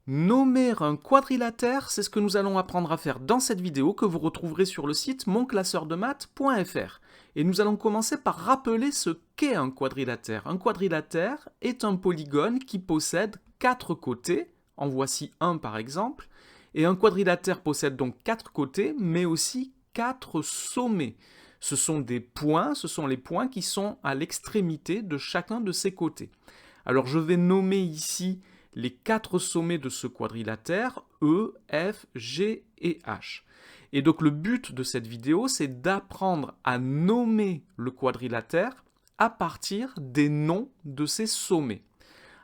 Nommer un quadrilatère, c'est ce que nous allons apprendre à faire dans cette vidéo que vous retrouverez sur le site monclasseurdemaths.fr. Et nous allons commencer par rappeler ce qu'est un quadrilatère. Un quadrilatère est un polygone qui possède 4 côtés, en voici un par exemple, et un quadrilatère possède donc 4 côtés, mais aussi 4 sommets. Ce sont des points, ce sont les points qui sont à l'extrémité de chacun de ces côtés. Alors je vais nommer ici les 4 sommets de ce quadrilatère, E, F, G et H. Et donc le but de cette vidéo, c'est d'apprendre à nommer le quadrilatère à partir des noms de ces sommets.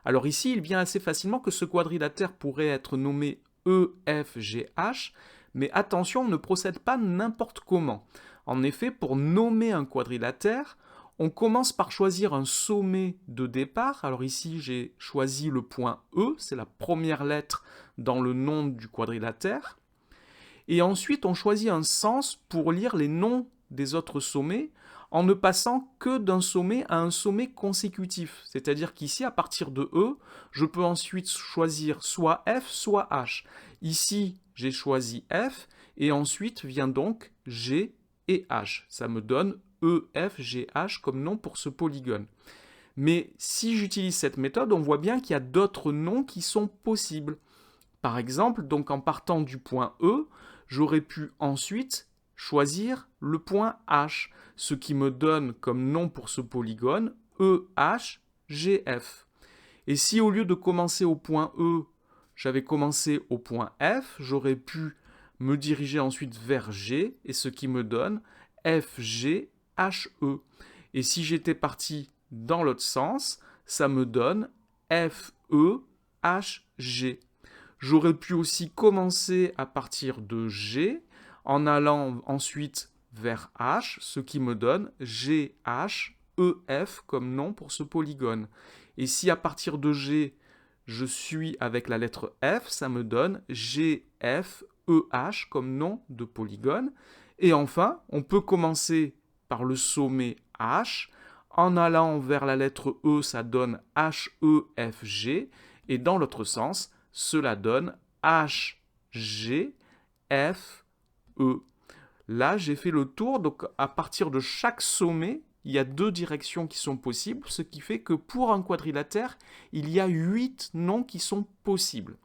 Alors ici, il vient assez facilement que ce quadrilatère pourrait être nommé E, F, G, H, mais attention, on ne procède pas n'importe comment. En effet, pour nommer un quadrilatère, on commence par choisir un sommet de départ. Alors ici, j'ai choisi le point E, c'est la première lettre dans le nom du quadrilatère. Et ensuite, on choisit un sens pour lire les noms des autres sommets en ne passant que d'un sommet à un sommet consécutif. C'est-à-dire qu'ici, à partir de E, je peux ensuite choisir soit F, soit H. Ici, j'ai choisi F, et ensuite vient donc G et H. Ça me donne E, F, G, H comme nom pour ce polygone. Mais si j'utilise cette méthode, on voit bien qu'il y a d'autres noms qui sont possibles. Par exemple, donc en partant du point E, j'aurais pu ensuite choisir le point H, ce qui me donne comme nom pour ce polygone E, H, G, F. Et si au lieu de commencer au point E, j'avais commencé au point F, j'aurais pu me diriger ensuite vers G, et ce qui me donne F, G, H, E. Et si j'étais parti dans l'autre sens, ça me donne F, E, H, G. J'aurais pu aussi commencer à partir de G, en allant ensuite vers H, ce qui me donne G, H, E, F comme nom pour ce polygone. Et si à partir de G, je suis avec la lettre F, ça me donne G, F, E, H comme nom de polygone. Et enfin, on peut commencer par le sommet H. En allant vers la lettre E, ça donne H, E, F, G. Et dans l'autre sens, cela donne H, G, F, E. Là, j'ai fait le tour. Donc, à partir de chaque sommet, il y a 2 directions qui sont possibles, ce qui fait que pour un quadrilatère, il y a 8 noms qui sont possibles.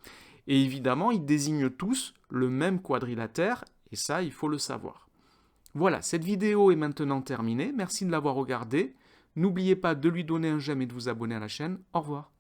Et évidemment, ils désignent tous le même quadrilatère, et ça, il faut le savoir. Voilà, cette vidéo est maintenant terminée. Merci de l'avoir regardée. N'oubliez pas de lui donner un j'aime et de vous abonner à la chaîne. Au revoir.